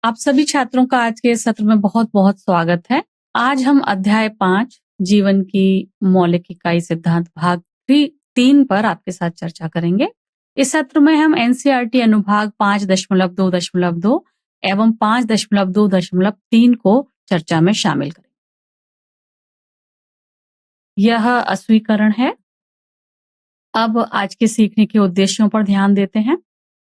आप सभी छात्रों का आज के सत्र में बहुत-बहुत स्वागत है। आज हम अध्याय 5 जीवन की मौलिक इकाई सिद्धांत भाग 3 पर आपके साथ चर्चा करेंगे। इस सत्र में हम एनसीईआरटी अनुभाग 5.2.2 एवं 5.2.3 को चर्चा में शामिल करेंगे। यह अस्वीकरण है। अब आज के सीखने के उद्देश्यों पर ध्यान देते हैं।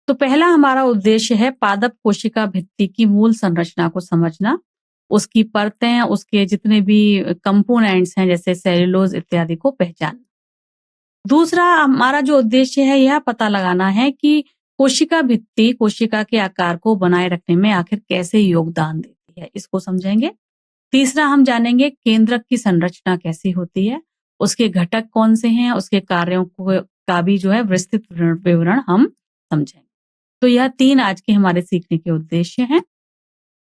तो पहला हमारा उद्देश्य है पादप कोशिका भित्ति की मूल संरचना को समझना, उसकी परतें, उसके जितने भी कंपोनेंट्स हैं जैसे सेल्यूलोज इत्यादि को पहचानना। दूसरा हमारा जो उद्देश्य है यह पता लगाना है कि कोशिका भित्ति कोशिका के आकार को बनाए रखने में आखिर कैसे योगदान देती है, इसको समझेंगे। तीसरा हम जानेंगे केंद्रक की संरचना कैसी होती है, उसके घटक कौन से हैं, उसके कार्यों को का भी जो है विस्तृत विवरण हम समझेंगे। तो यह 3 आज के हमारे सीखने के उद्देश्य हैं।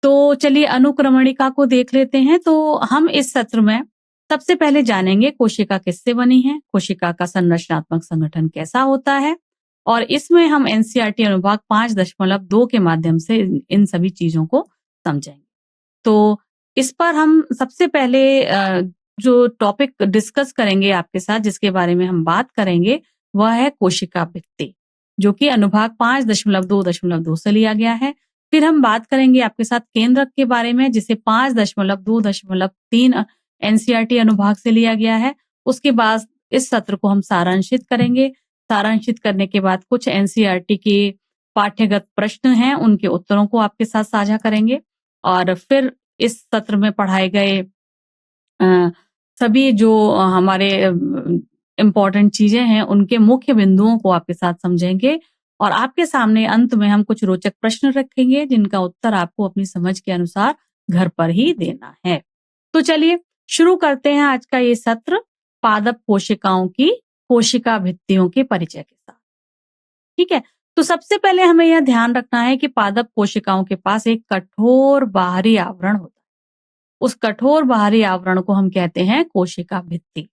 तो चलिए अनुक्रमणिका को देख लेते हैं। तो हम इस सत्र में सबसे पहले जानेंगे कोशिका किससे बनी है, कोशिका का संरचनात्मक संगठन कैसा होता है, और इसमें हम एनसीईआरटी अनुभाग 5.2 के माध्यम से इन सभी चीजों को समझेंगे। तो इस पर हम सबसे पहले जो टॉपिक डिस्कस करेंगे आपके साथ, जिसके बारे में हम बात करेंगे, वह है कोशिका भित्ति, जो कि अनुभाग 5.2.2 से लिया गया है। फिर हम बात करेंगे आपके साथ केंद्रक के बारे में, जिसे 5.2.3 एनसीईआरटी अनुभाग से लिया गया है। उसके बाद इस सत्र को हम सारांशित करेंगे। सारांशित करने के बाद कुछ एनसीईआरटी के पाठ्यगत प्रश्न हैं, उनके उत्तरों को आपके साथ साझा करेंगे। और फिर इस सत्र में पढ़ाए गए सभी जो हमारे इम्पोर्टेंट चीजें हैं, उनके मुख्य बिंदुओं को आपके साथ समझेंगे। और आपके सामने अंत में हम कुछ रोचक प्रश्न रखेंगे, जिनका उत्तर आपको अपनी समझ के अनुसार घर पर ही देना है। तो चलिए शुरू करते हैं आज का ये सत्र पादप कोशिकाओं की कोशिका भित्तियों के परिचय के साथ। ठीक है, तो सबसे पहले हमें यह ध्यान रखना है कि पादप कोशिकाओं के पास एक कठोर बाहरी आवरण होता है। उस कठोर बाहरी आवरण को हम कहते हैं कोशिका भित्ति।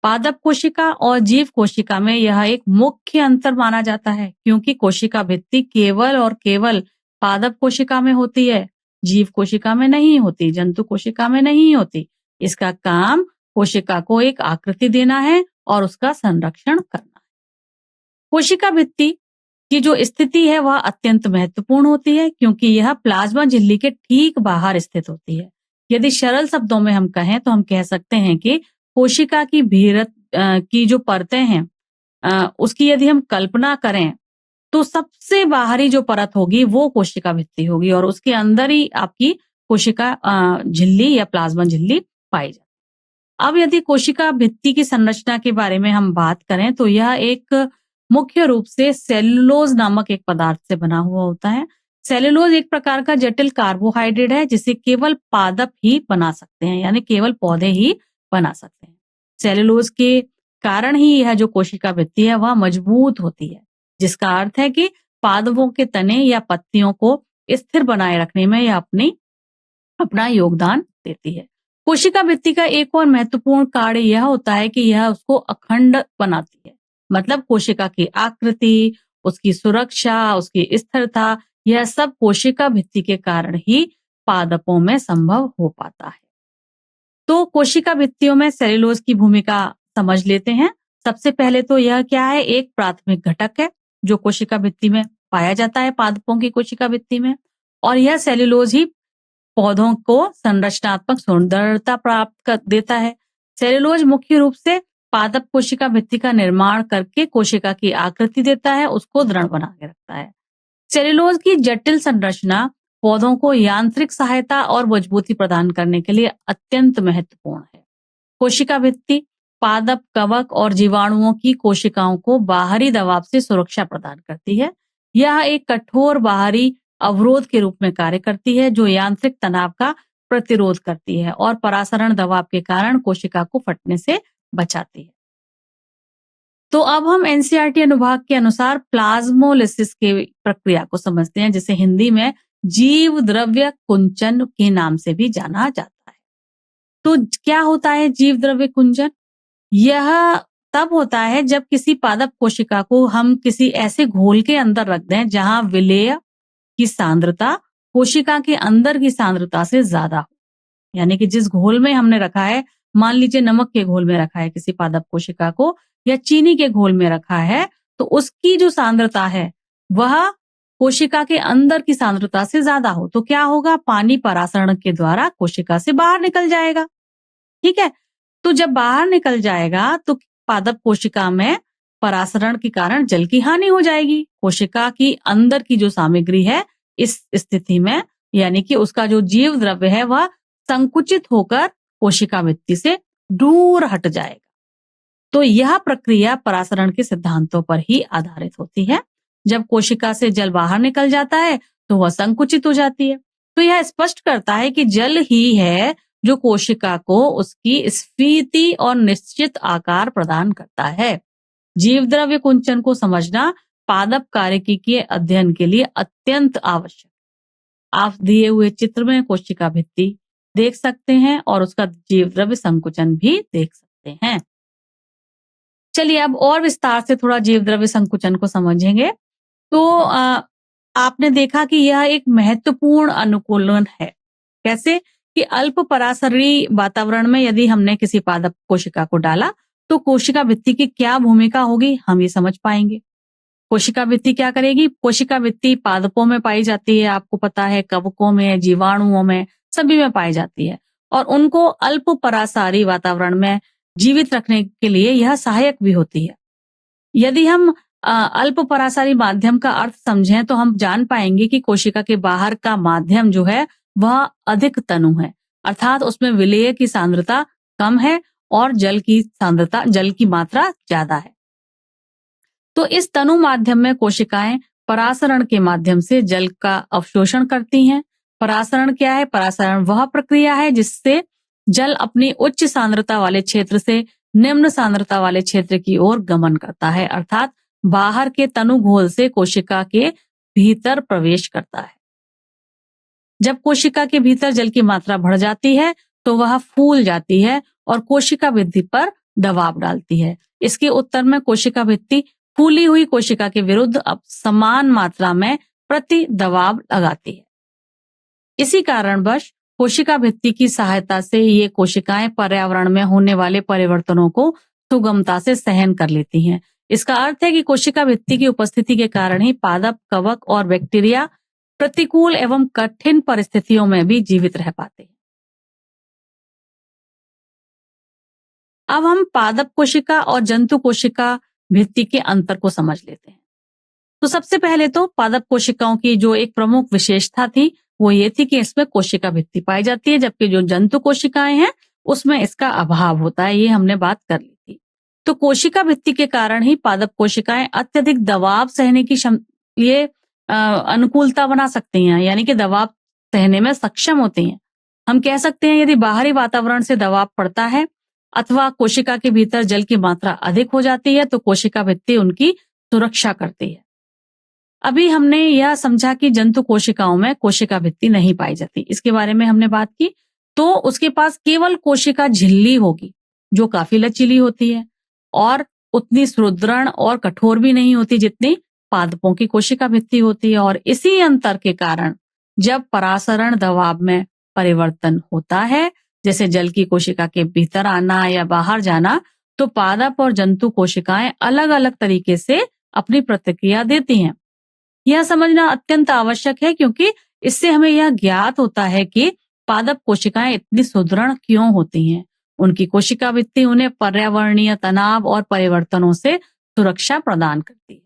पादप कोशिका और जीव कोशिका में यह एक मुख्य अंतर माना जाता है, क्योंकि कोशिका भित्ति केवल और केवल पादप कोशिका में होती है, जीव कोशिका में नहीं होती, जंतु कोशिका में नहीं होती। इसका काम कोशिका को एक आकृति देना है और उसका संरक्षण करना है। कोशिका भित्ति की जो स्थिति है वह अत्यंत महत्वपूर्ण होती है, क्योंकि यह प्लाज्मा झिल्ली के ठीक बाहर स्थित होती है। यदि सरल शब्दों में हम कहें तो हम कह सकते हैं कि कोशिका की भीरत की जो परतें हैं, उसकी यदि हम कल्पना करें तो सबसे बाहरी जो परत होगी वो कोशिका भित्ति होगी, और उसके अंदर ही आपकी कोशिका झिल्ली या प्लाज्मा झिल्ली पाई जाती है। अब यदि कोशिका भित्ति की संरचना के बारे में हम बात करें तो यह एक मुख्य रूप से सेल्यूलोज नामक एक पदार्थ से बना हुआ होता है। सेल्यूलोज एक प्रकार का जटिल कार्बोहाइड्रेट है, जिसे केवल पादप ही बना सकते हैं, यानी केवल पौधे ही बना सकते हैं। सेल्यूलोज के कारण ही यह जो कोशिका भित्ति है वह मजबूत होती है, जिसका अर्थ है कि पादपों के तने या पत्तियों को स्थिर बनाए रखने में यह अपना योगदान देती है। कोशिका भित्ति का एक और महत्वपूर्ण कार्य यह होता है कि यह उसको अखंड बनाती है, मतलब कोशिका की आकृति, उसकी सुरक्षा, उसकी स्थिरता, यह सब कोशिका भित्ति के कारण ही पादपों में संभव हो पाता है। तो कोशिका भित्तियों में सेल्यूलोज की भूमिका समझ लेते हैं। सबसे पहले तो यह क्या है, एक प्राथमिक घटक है जो कोशिका भित्ति में पाया जाता है, पादपों की कोशिका भित्ति में, और यह सेल्यूलोज ही पौधों को संरचनात्मक सुंदरता प्राप्त कर देता है। सेल्यूलोज मुख्य रूप से पादप कोशिका भित्ति का निर्माण करके कोशिका की आकृति देता है, उसको दृढ़ बना के रखता है। सेल्यूलोज की जटिल संरचना पौधों को यांत्रिक सहायता और मजबूती प्रदान करने के लिए अत्यंत महत्वपूर्ण है। कोशिका भित्ति पादप, कवक और जीवाणुओं की कोशिकाओं को बाहरी दबाव से सुरक्षा प्रदान करती है। यह एक कठोर बाहरी अवरोध के रूप में कार्य करती है, जो यांत्रिक तनाव का प्रतिरोध करती है और परासरण दबाव के कारण कोशिका को फटने से बचाती है। तो अब हम एनसीईआरटी अनुभाग के अनुसार प्लाज्मोलिसिस की प्रक्रिया को समझते हैं, जिसे हिंदी में जीव द्रव्य कुंचन के नाम से भी जाना जाता है। तो क्या होता है जीव द्रव्य कुंचन? यह तब होता है जब किसी पादप कोशिका को हम किसी ऐसे घोल के अंदर रख दें जहां विलेय की सांद्रता कोशिका के अंदर की सांद्रता से ज्यादा हो। यानी कि जिस घोल में हमने रखा है, मान लीजिए नमक के घोल में रखा है किसी पादप कोशिका को या चीनी के घोल में रखा है, तो उसकी जो सांद्रता है वह कोशिका के अंदर की सांद्रता से ज्यादा हो तो क्या होगा, पानी परासरण के द्वारा कोशिका से बाहर निकल जाएगा। ठीक है, तो जब बाहर निकल जाएगा तो पादप कोशिका में परासरण के कारण जल की हानि हो जाएगी। कोशिका की अंदर की जो सामग्री है इस स्थिति में यानी कि उसका जो जीव द्रव्य है वह संकुचित होकर कोशिका भित्ति से दूर हट जाएगा। तो यह प्रक्रिया परासरण के सिद्धांतों पर ही आधारित होती है। जब कोशिका से जल बाहर निकल जाता है तो वह संकुचित हो जाती है। तो यह स्पष्ट करता है कि जल ही है जो कोशिका को उसकी स्फीति और निश्चित आकार प्रदान करता है। जीव द्रव्य कुंचन को समझना पादप कार्यकी के अध्ययन के लिए अत्यंत आवश्यक। आप दिए हुए चित्र में कोशिका भित्ति देख सकते हैं और उसका जीव द्रव्य संकुचन भी देख सकते हैं। चलिए अब और विस्तार से थोड़ा जीव द्रव्य संकुचन को समझेंगे। तो आपने देखा कि यह एक महत्वपूर्ण अनुकूलन है। कैसे कि अल्प परासरी वातावरण में यदि हमने किसी पादप कोशिका को डाला तो कोशिका भित्ति की क्या भूमिका होगी हम ये समझ पाएंगे। कोशिका भित्ति क्या करेगी, कोशिका भित्ति पादपों में पाई जाती है, आपको पता है कवकों में, जीवाणुओं में, सभी में पाई जाती है और उनको अल्प परासारी वातावरण में जीवित रखने के लिए यह सहायक भी होती है। यदि हम अल्प परासारी माध्यम का अर्थ समझें तो हम जान पाएंगे कि कोशिका के बाहर का माध्यम जो है वह अधिक तनु है, अर्थात उसमें विलेय की सांद्रता कम है और जल की मात्रा ज्यादा है। तो इस तनु माध्यम में कोशिकाएं परासरण के माध्यम से जल का अवशोषण करती हैं। परासरण क्या है? परासरण वह प्रक्रिया है जिससे जल अपनी उच्च सांद्रता वाले क्षेत्र से निम्न सांद्रता वाले क्षेत्र की ओर गमन करता है, अर्थात बाहर के तनु घोल से कोशिका के भीतर प्रवेश करता है। जब कोशिका के भीतर जल की मात्रा बढ़ जाती है तो वह फूल जाती है और कोशिका भित्ति पर दबाव डालती है। इसके उत्तर में कोशिका भित्ति फूली हुई कोशिका के विरुद्ध अब समान मात्रा में प्रति दबाव लगाती है। इसी कारणवश कोशिका भित्ति की सहायता से ये कोशिकाएं पर्यावरण में होने वाले परिवर्तनों को सुगमता से सहन कर लेती हैं। इसका अर्थ है कि कोशिका भित्ति की उपस्थिति के कारण ही पादप, कवक और बैक्टीरिया प्रतिकूल एवं कठिन परिस्थितियों में भी जीवित रह पाते हैं। अब हम पादप कोशिका और जंतु कोशिका भित्ति के अंतर को समझ लेते हैं। तो सबसे पहले तो पादप कोशिकाओं की जो एक प्रमुख विशेषता थी वो ये थी कि इसमें कोशिका भित्ति पाई जाती है, जबकि जो जंतु कोशिकाएं हैं उसमें इसका अभाव होता है। ये हमने बात कर ली थी। तो कोशिका भित्ति के कारण ही पादप कोशिकाएं अत्यधिक दबाव सहने की अनुकूलता बना सकती हैं, यानी कि दबाव सहने में सक्षम होती हैं। हम कह सकते हैं यदि बाहरी वातावरण से दबाव पड़ता है अथवा कोशिका के भीतर जल की मात्रा अधिक हो जाती है तो कोशिका भित्ति उनकी सुरक्षा करती है। अभी हमने यह समझा कि जंतु कोशिकाओं में कोशिका भित्ति नहीं पाई जाती, इसके बारे में हमने बात की। तो उसके पास केवल कोशिका झिल्ली होगी जो काफी लचीली होती है और उतनी सुदृढ़ और कठोर भी नहीं होती जितनी पादपों की कोशिका भित्ति होती है। और इसी अंतर के कारण जब परासरण दबाव में परिवर्तन होता है, जैसे जल की कोशिका के भीतर आना या बाहर जाना, तो पादप और जंतु कोशिकाएं अलग अलग तरीके से अपनी प्रतिक्रिया देती हैं। यह समझना अत्यंत आवश्यक है क्योंकि इससे हमें यह ज्ञात होता है कि पादप कोशिकाएं इतनी सुदृढ़ क्यों होती हैं। उनकी कोशिका भित्ति उन्हें पर्यावरणीय तनाव और परिवर्तनों से सुरक्षा प्रदान करती है।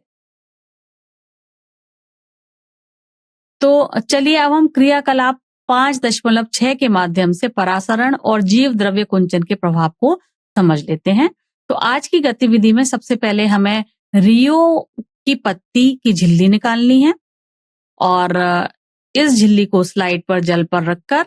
तो चलिए अब हम क्रियाकलाप 5.6 के माध्यम से परासरण और जीव द्रव्य कुंचन के प्रभाव को समझ लेते हैं। तो आज की गतिविधि में सबसे पहले हमें रियो की पत्ती की झिल्ली निकालनी है और इस झिल्ली को स्लाइड पर जल पर रखकर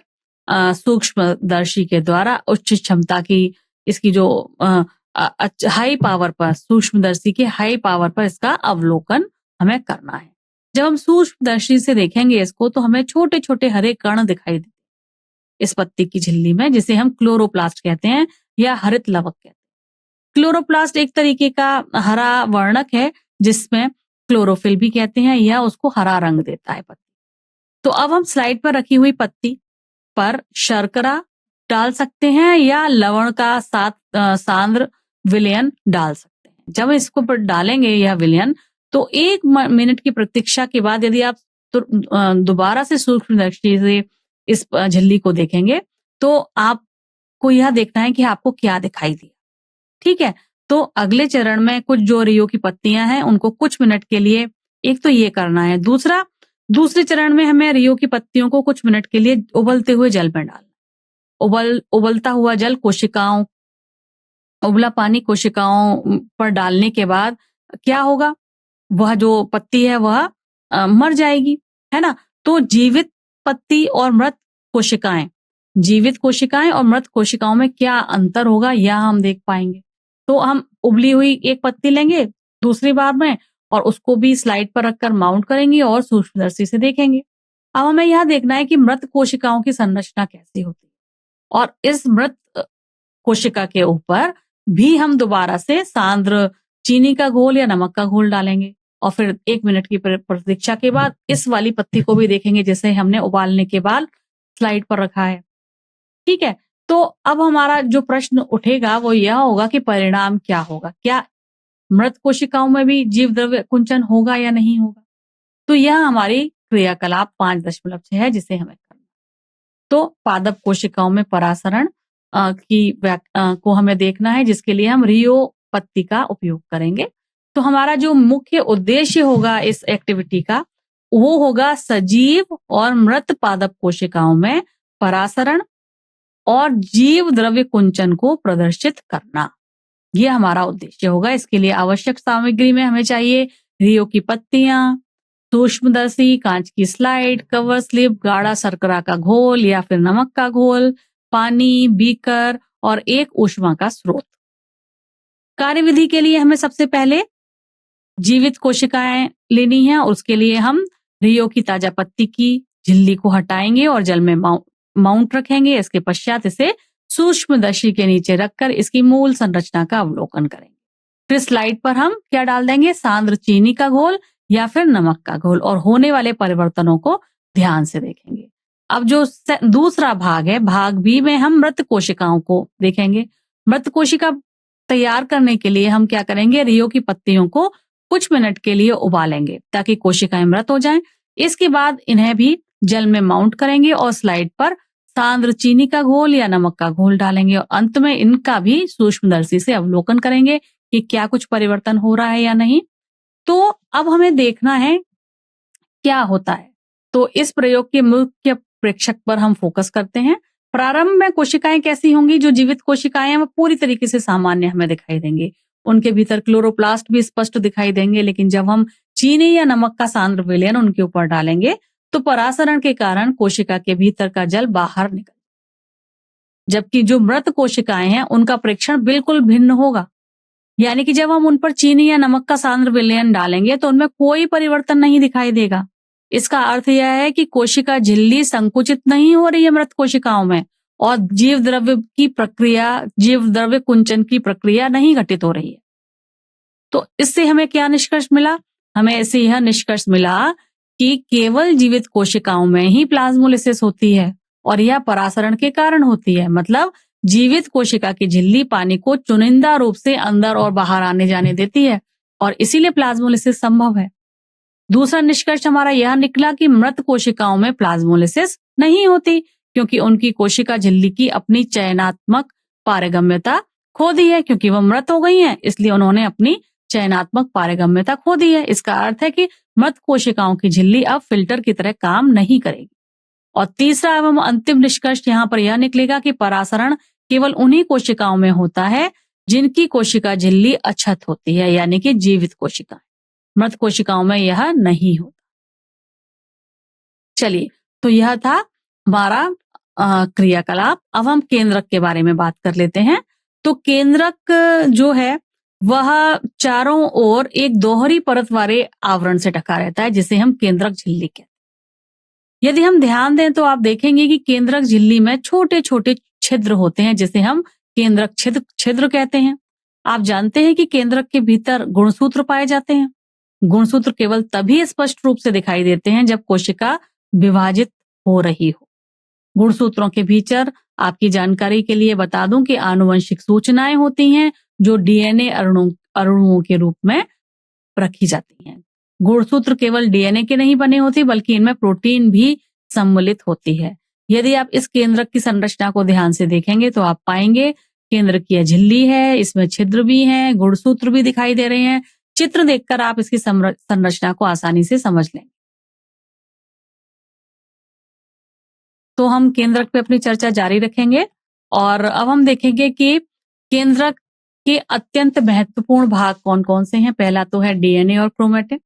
सूक्ष्मदर्शी के द्वारा उच्च क्षमता की इसकी जो हाई पावर पर सूक्ष्मदर्शी के हाई पावर पर इसका अवलोकन हमें करना है। जब हम सूक्ष्मदर्शी से देखेंगे इसको तो हमें छोटे छोटे हरे कण दिखाई देते इस पत्ती की झिल्ली में, जिसे हम क्लोरोप्लास्ट कहते हैं या हरित लवक कहते हैं। क्लोरोप्लास्ट एक तरीके का हरा वर्णक है जिसमें क्लोरोफिल भी कहते हैं, यह उसको हरा रंग देता है पत्ती। तो अब हम स्लाइड पर रखी हुई पत्ती पर शर्करा डाल सकते हैं या लवण का सांद्र विलयन डाल सकते हैं। जब इसको पर डालेंगे यह विलयन तो 1 मिनट की प्रतीक्षा के बाद यदि आप दोबारा से सूक्ष्म दृष्टि से इस झिल्ली को देखेंगे तो आपको यह देखना है कि आपको क्या दिखाई दिया। ठीक है, तो अगले चरण में कुछ जो रियो की पत्तियां हैं उनको कुछ मिनट के लिए एक तो ये करना है। दूसरे चरण में हमें रियो की पत्तियों को कुछ मिनट के लिए उबलते हुए जल में डालना। उबलता हुआ जल उबला पानी कोशिकाओं पर डालने के बाद क्या होगा, वह जो पत्ती है वह मर जाएगी, है ना। तो जीवित पत्ती और मृत कोशिकाएं में क्या अंतर होगा यह हम देख पाएंगे। तो हम उबली हुई एक पत्ती लेंगे दूसरी बार में और उसको भी स्लाइड पर रखकर माउंट करेंगे और सूक्ष्मदर्शी से देखेंगे। अब हमें यह देखना है कि मृत कोशिकाओं की संरचना कैसी होती है और इस मृत कोशिका के ऊपर भी हम दोबारा से सांद्र चीनी का घोल या नमक का घोल डालेंगे और फिर 1 मिनट की प्रतीक्षा के बाद इस वाली पत्ती को भी देखेंगे जिसे हमने उबालने के बाद स्लाइड पर रखा है। ठीक है, तो अब हमारा जो प्रश्न उठेगा वो यह होगा कि परिणाम क्या होगा, क्या मृत कोशिकाओं में भी जीव द्रव्य कुंचन होगा या नहीं होगा। तो यह हमारी क्रियाकलाप 5.6 है जिसे हमें करना। तो पादप कोशिकाओं में परासरण को हमें देखना है जिसके लिए हम रियो पत्ती का उपयोग करेंगे। तो हमारा जो मुख्य उद्देश्य होगा इस एक्टिविटी का वो होगा सजीव और मृत पादप कोशिकाओं में परासरण और जीव द्रव्य कुंचन को प्रदर्शित करना, यह हमारा उद्देश्य होगा। इसके लिए आवश्यक सामग्री में हमें चाहिए रियो की पत्तियां, सूक्ष्मदर्शी, कांच की स्लाइड, कवर स्लिप, गाढ़ा शर्करा का घोल या फिर नमक का घोल, पानी, बीकर और एक ऊष्मा का स्रोत। कार्यविधि के लिए हमें सबसे पहले जीवित कोशिकाएं लेनी है और उसके लिए हम रियो की ताजा पत्ती की झिल्ली को हटाएंगे और जल में माउंट रखेंगे। इसके पश्चात इसे सूक्ष्मदर्शी के नीचे रखकर इसकी मूल संरचना का अवलोकन करेंगे। फिर स्लाइड पर हम क्या डाल देंगे, सांद्र चीनी का घोल या फिर नमक का घोल और होने वाले परिवर्तनों को ध्यान से देखेंगे। अब जो दूसरा भाग है, भाग बी में हम मृत कोशिकाओं को देखेंगे। मृत कोशिका तैयार करने के लिए हम क्या करेंगे, रियो की पत्तियों को कुछ मिनट के लिए उबालेंगे ताकि कोशिकाएं मृत हो जाएं। इसके बाद इन्हें भी जल में माउंट करेंगे और स्लाइड पर सांद्र चीनी का घोल या नमक का घोल डालेंगे और अंत में इनका भी सूक्ष्मदर्शी से अवलोकन करेंगे कि क्या कुछ परिवर्तन हो रहा है या नहीं। तो अब हमें देखना है क्या होता है। तो इस प्रयोग के मुख्य प्रेक्षक पर हम फोकस करते हैं। प्रारंभ में कोशिकाएं कैसी होंगी, जो जीवित कोशिकाएं हैं वो पूरी तरीके से सामान्य हमें दिखाई देंगी, उनके भीतर क्लोरोप्लास्ट भी स्पष्ट दिखाई देंगे। लेकिन जब हम चीनी या नमक का सांद्र विलयन उनके ऊपर डालेंगे तो परासरण के कारण कोशिका के भीतर का जल बाहर निकल, जबकि जो मृत कोशिकाएं हैं उनका प्रेक्षण बिल्कुल भिन्न होगा। यानी कि जब हम उन पर चीनी या नमक का सांद्र विलयन डालेंगे तो उनमें कोई परिवर्तन नहीं दिखाई देगा। इसका अर्थ यह है कि कोशिका झिल्ली संकुचित नहीं हो रही है मृत कोशिकाओं में और जीव द्रव्य कुंचन की प्रक्रिया नहीं घटित हो रही है। तो इससे हमें क्या निष्कर्ष मिला, हमें इससे यह निष्कर्ष मिला कि केवल जीवित कोशिकाओं में ही प्लाज्मोलिसिस होती है और यह परासरण के कारण होती है। मतलब जीवित कोशिका की झिल्ली पानी को चुनिंदा रूप से अंदर और बाहर आने जाने देती है और इसीलिए प्लाज्मोलिसिस संभव है। दूसरा निष्कर्ष हमारा यह निकला कि मृत कोशिकाओं में प्लाज्मोलिसिस नहीं होती क्योंकि उनकी कोशिका झिल्ली की अपनी चयनात्मक पारगम्यता खो दी है, क्योंकि वह मृत हो गई हैं इसलिए उन्होंने अपनी चयनात्मक पारगम्यता खो दी है। इसका अर्थ है कि मृत कोशिकाओं की झिल्ली अब फिल्टर की तरह काम नहीं करेगी। और तीसरा एवं अंतिम निष्कर्ष यहाँ पर यह निकलेगा कि परासरण केवल उन्हीं कोशिकाओं में होता है जिनकी कोशिका झिल्ली अक्षत होती है, यानी कि जीवित कोशिकाएं। मृत कोशिकाओं में यह नहीं होता। चलिए, तो यह था हमारा क्रियाकलाप। अब हम केंद्रक के बारे में बात कर लेते हैं। तो केंद्रक जो है वह चारों ओर एक दोहरी परत वाले आवरण से ढका रहता है जिसे हम केंद्रक झिल्ली कहते हैं। यदि हम ध्यान दें तो आप देखेंगे कि केंद्रक झिल्ली में छोटे छोटे छिद्र होते हैं जिसे हम केंद्रक छिद्र कहते हैं। आप जानते हैं कि केंद्रक के भीतर गुणसूत्र पाए जाते हैं। गुणसूत्र केवल तभी स्पष्ट रूप से दिखाई देते हैं जब कोशिका विभाजित हो रही हो। गुणसूत्रों के भीतर आपकी जानकारी के लिए बता दूं कि आनुवंशिक सूचनाएं होती हैं जो डीएनए अणुओं के रूप में रखी जाती हैं। गुणसूत्र केवल डीएनए के नहीं बने होते बल्कि इनमें प्रोटीन भी सम्मिलित होती है। यदि आप इस केंद्रक की संरचना को ध्यान से देखेंगे तो आप पाएंगे केंद्रक की झिल्ली है, इसमें छिद्र भी हैं, गुणसूत्र भी दिखाई दे रहे हैं। चित्र देखकर आप इसकी संरचना को आसानी से समझ लेंगे। तो हम केंद्रक पे अपनी चर्चा जारी रखेंगे और अब हम देखेंगे कि केंद्रक के अत्यंत महत्वपूर्ण भाग कौन-कौन से हैं। पहला तो है डीएनए और क्रोमैटिन,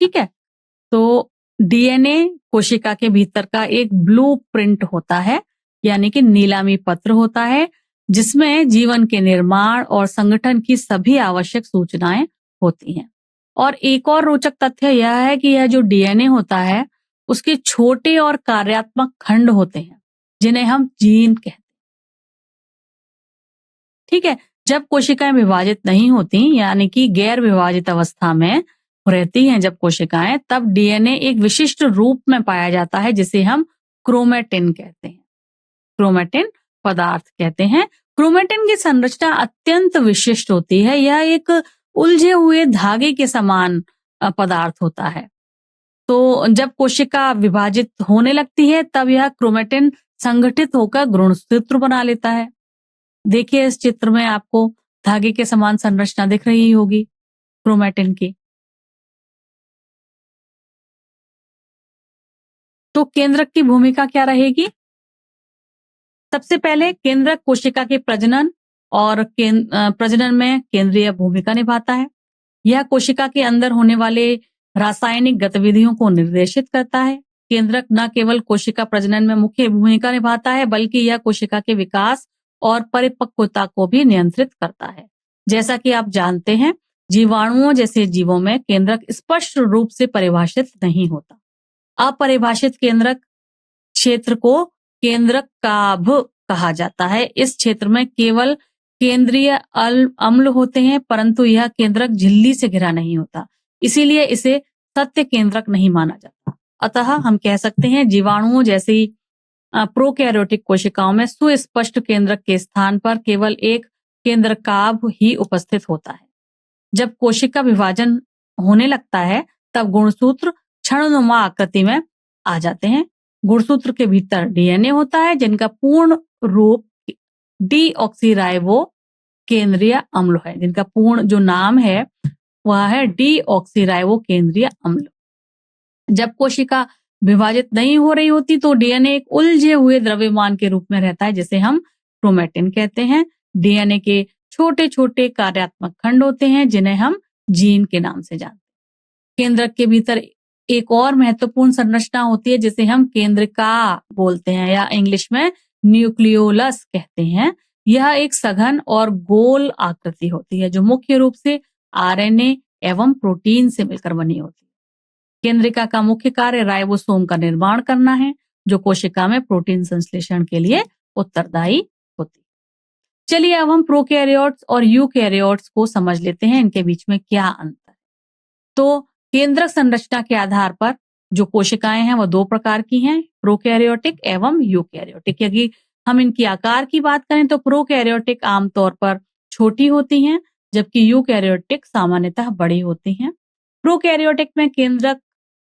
ठीक है? तो डीएनए कोशिका के भीतर का एक ब्लूप्रिंट होता है, यानी कि नीलामी पत्र होता है, जिसमें जीवन के निर्माण और संगठन की सभी आवश्यक सूचनाएं होती हैं। और एक और रोचक तथ्य यह है कि यह जो डीएनए होता है, उसके छोटे और कार्यात्मक खंड होते हैं, जिन्हें हम जीन कहते हैं। ठीक है? जब कोशिकाएं विभाजित नहीं होती, यानी कि गैर विभाजित अवस्था में रहती हैं जब कोशिकाएं, तब डीएनए एक विशिष्ट रूप में पाया जाता है जिसे हम क्रोमैटिन कहते हैं। क्रोमैटिन पदार्थ कहते हैं। क्रोमैटिन की संरचना अत्यंत विशिष्ट होती है। यह एक उलझे हुए धागे के समान पदार्थ होता है। तो जब कोशिका विभाजित होने लगती है तब यह क्रोमैटिन संगठित होकर गुणसूत्र बना लेता है। देखिए इस चित्र में आपको धागे के समान संरचना दिख रही होगी क्रोमैटिन की। तो केंद्रक की भूमिका क्या रहेगी? सबसे पहले केंद्रक कोशिका के प्रजनन और प्रजनन में केंद्रीय भूमिका निभाता है। यह कोशिका के अंदर होने वाले रासायनिक गतिविधियों को निर्देशित करता है। केंद्रक न केवल कोशिका प्रजनन में मुख्य भूमिका निभाता है बल्कि यह कोशिका के विकास और परिपक्वता को भी नियंत्रित करता है। जैसा कि आप जानते हैं, जीवाणुओं जैसे जीवों में केंद्रक स्पष्ट रूप से परिभाषित नहीं होता। अपरिभाषित केंद्रक क्षेत्र को केंद्रक काभ कहा जाता है। इस क्षेत्र में केवल केंद्रीय अम्ल होते हैं, परंतु यह केंद्रक झिल्ली से घिरा नहीं होता, इसीलिए इसे सत्य केंद्रक नहीं माना जाता। अतः हम कह सकते हैं जीवाणुओं जैसी प्रोकैरियोटिक कोशिकाओं में सुस्पष्ट केंद्रक के स्थान पर केवल एक केंद्रकाभ ही उपस्थित होता है। जब कोशिका विभाजन होने लगता है तब गुणसूत्र क्षणनुमा आकृति में आ जाते हैं। गुणसूत्र के भीतर डीएनए होता है जिनका पूर्ण रूप डीऑक्सीराइबो केंद्रीय अम्ल है, जिनका पूर्ण जो नाम है वह है डीऑक्सीराइबो केंद्रीय अम्ल। जब कोशिका विभाजित नहीं हो रही होती तो डीएनए एक उलझे हुए द्रव्यमान के रूप में रहता है जिसे हम क्रोमैटिन कहते हैं। डीएनए के छोटे छोटे कार्यात्मक खंड होते हैं जिन्हें हम जीन के नाम से जानते हैं। केंद्रक के भीतर एक और महत्वपूर्ण संरचना होती है जिसे हम केंद्रिका बोलते हैं या इंग्लिश में न्यूक्लियोलस कहते हैं। यह एक सघन और गोल आकृति होती है जो मुख्य रूप से आरएनए एवं प्रोटीन से मिलकर बनी होती है। केंद्रिका का मुख्य कार्य राइबोसोम का निर्माण करना है जो कोशिका में प्रोटीन संश्लेषण के लिए उत्तरदायी होती है। चलिए अब हम प्रोकैरियोट्स और यूकैरियोट्स को समझ लेते हैं, इनके बीच में क्या अंतर है। तो केंद्रक संरचना के आधार पर जो कोशिकाएं हैं वो दो प्रकार की हैं, प्रोकैरियोटिक एवं यूकैरियोटिक। यदि हम इनकी आकार की बात करें तो प्रोकैरियोटिक आमतौर पर छोटी होती हैं जबकि यूकैरियोटिक सामान्यतः बड़ी होती हैं। प्रोकैरियोटिक में केंद्रक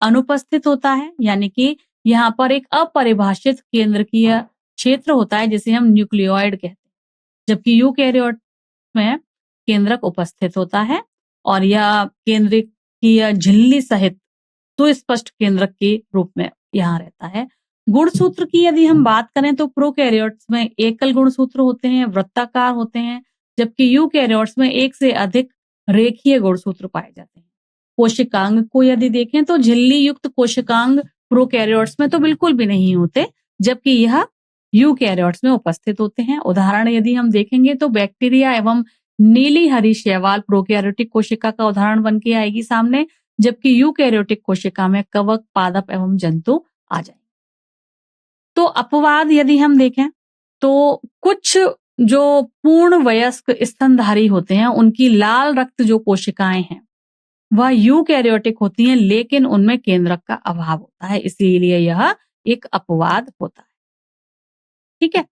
अनुपस्थित होता है, यानी कि यहाँ पर एक अपरिभाषित केंद्रकीय क्षेत्र होता है जिसे हम न्यूक्लियोइड कहते हैं, जबकि यूकैरियोट में केंद्रक उपस्थित होता है और यह केंद्रकीय झिल्ली सहित सुस्पष्ट केंद्रक के रूप में यहाँ रहता है। गुणसूत्र की यदि हम बात करें तो प्रोकैरियोट्स में एकल गुणसूत्र होते हैं, वृत्ताकार होते हैं, जबकि यूकैरियोट्स में एक से अधिक रेखीय गुणसूत्र पाए जाते हैं। कोशिकांग को यदि देखें तो झिल्ली युक्त कोशिकांग प्रोकैरियोट्स में तो बिल्कुल भी नहीं होते, जबकि यह यूकैरियोट्स में उपस्थित होते हैं। उदाहरण यदि हम देखेंगे तो बैक्टीरिया एवं नीली हरी शैवाल प्रोकैरियोटिक कोशिका का उदाहरण बन के आएगी सामने, जबकि यूकैरियोटिक कोशिका में कवक, पादप एवं जंतु आ जाएंगे। तो अपवाद यदि हम देखें तो कुछ जो पूर्ण वयस्क स्तनधारी होते हैं उनकी लाल रक्त जो कोशिकाएं हैं वह यूकैरियोटिक होती हैं, लेकिन उनमें केंद्रक का अभाव होता है, इसीलिए यह एक अपवाद होता है। ठीक है?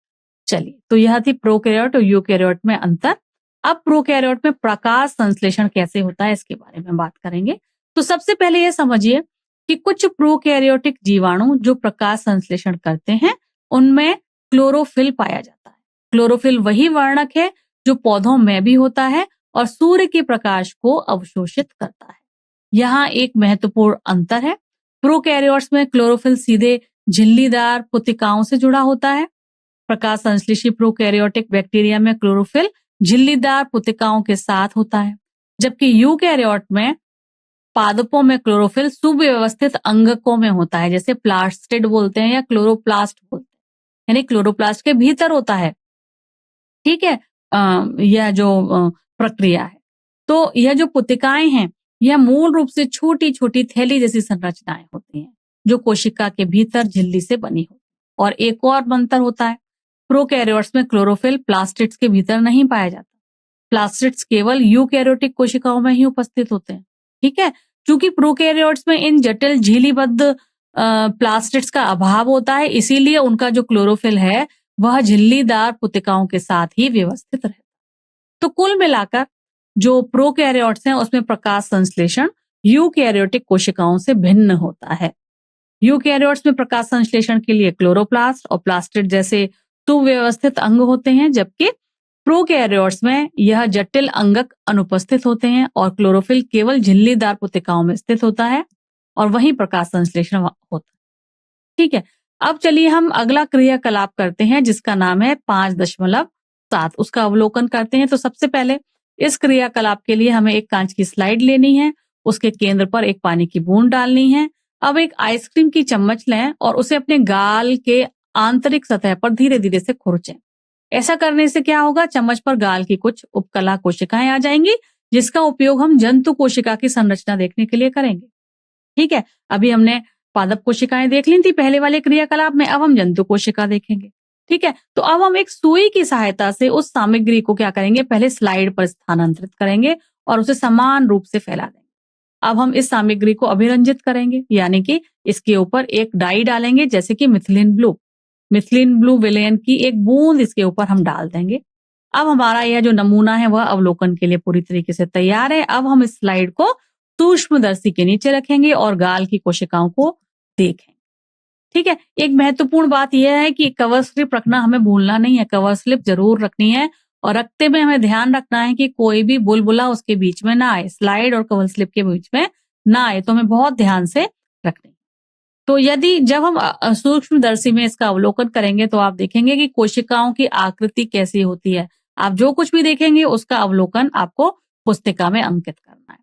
चलिए, तो यह थी प्रोकैरियोट और यूकैरियोट में अंतर। अब प्रोकैरियोट में प्रकाश संश्लेषण कैसे होता है इसके बारे में बात करेंगे। तो सबसे पहले ये समझिए कि कुछ प्रोकैरियोटिक जीवाणु जो प्रकाश संश्लेषण करते हैं, उनमें क्लोरोफिल पाया जाता है। क्लोरोफिल वही वर्णक है जो पौधों में भी होता है और सूर्य के प्रकाश को अवशोषित करता है। यहाँ एक महत्वपूर्ण अंतर है। प्रोकैरियोट्स में क्लोरोफिल सीधे झिल्लीदार पुत्तिकाओं से जुड़ा होता है। प्रकाश संश्लेषी प्रोकैरियोटिक बैक्टीरिया में क्लोरोफिल झिल्लीदार पुत्तिकाओं के साथ होता है, जबकि यूकैरियोट में पादपों में क्लोरोफिल सुव्यवस्थित अंगकों में होता है, जैसे प्लास्टिड बोलते हैं या क्लोरोप्लास्ट बोलते हैं, यानी क्लोरोप्लास्ट के भीतर होता है। ठीक है? यह जो प्रक्रिया है, तो यह जो पुत्तिकाएं हैं, यह मूल रूप से छोटी छोटी थैली जैसी संरचनाएं होती हैं जो कोशिका के भीतर झिल्ली से बनी हो। और एक और अंतर होता है, प्रोकैरियोट्स में क्लोरोफिल प्लास्टिड्स के भीतर नहीं पाया जाता। प्लास्टिड्स केवल यूकैरियोटिक कोशिकाओं में ही उपस्थित होते हैं। ठीक है? क्योंकि प्रोकैरियोट्स में इन जटिल झिल्लीबद्ध प्लास्टिड्स का अभाव होता है, इसीलिए उनका जो क्लोरोफिल है वह झिल्लीदार पुत्तिकाओं के साथ ही व्यवस्थित रहता है। तो कुल मिलाकर जो प्रोकैरियोट्स हैं उसमें प्रकाश संश्लेषण यूकैरियोटिक कोशिकाओं से भिन्न होता है। यूकैरियोट्स में प्रकाश संश्लेषण के लिए क्लोरोप्लास्ट और प्लास्टिड जैसे सुव्यवस्थित अंग होते हैं, जबकि प्रोकैरियोट्स में यह जटिल अंगक अनुपस्थित होते हैं और क्लोरोफिल केवल झिल्लीदार पुत्तिकाओं में स्थित होता है और वहीं प्रकाश संश्लेषण होता है। ठीक है? अब चलिए हम अगला क्रियाकलाप करते हैं जिसका नाम है 5.7, उसका अवलोकन करते हैं। तो सबसे पहले इस क्रियाकलाप के लिए हमें एक कांच की स्लाइड लेनी है, उसके केंद्र पर एक पानी की बूंद डालनी है। अब एक आइसक्रीम की चम्मच लें और उसे अपने गाल के आंतरिक सतह पर धीरे धीरे से खुरचें। ऐसा करने से क्या होगा, चम्मच पर गाल की कुछ उपकला कोशिकाएं आ जाएंगी, जिसका उपयोग हम जंतु कोशिका की संरचना देखने के लिए करेंगे। ठीक है? अभी हमने पादप कोशिकाएं देख ली थी पहले वाले क्रियाकलाप में, अब हम जंतु कोशिका देखेंगे। ठीक है? तो अब हम एक सुई की सहायता से उस सामग्री को क्या करेंगे, पहले स्लाइड पर स्थानांतरित करेंगे और उसे समान रूप से फैला देंगे। अब हम इस सामग्री को अभिरंजित करेंगे, यानी कि इसके ऊपर एक डाई डालेंगे, जैसे कि मिथिलीन ब्लू विलयन की एक बूंद इसके ऊपर हम डाल देंगे। अब हमारा यह जो नमूना है वह अवलोकन के लिए पूरी तरीके से तैयार है। अब हम इस स्लाइड को सूक्ष्मदर्शी के नीचे रखेंगे और गाल की कोशिकाओं को देखें। ठीक है? एक महत्वपूर्ण बात यह है कि कवर स्लिप रखना हमें भूलना नहीं है, कवर स्लिप जरूर रखनी है और रखते में हमें ध्यान रखना है कि कोई भी बुलबुला उसके बीच में ना आए, स्लाइड और कवर स्लिप के बीच में ना आए, तो हमें बहुत ध्यान से रखनी। तो यदि जब हम सूक्ष्मदर्शी में इसका अवलोकन करेंगे तो आप देखेंगे कि कोशिकाओं की आकृति कैसी होती है। आप जो कुछ भी देखेंगे उसका अवलोकन आपको पुस्तिका में अंकित करना है।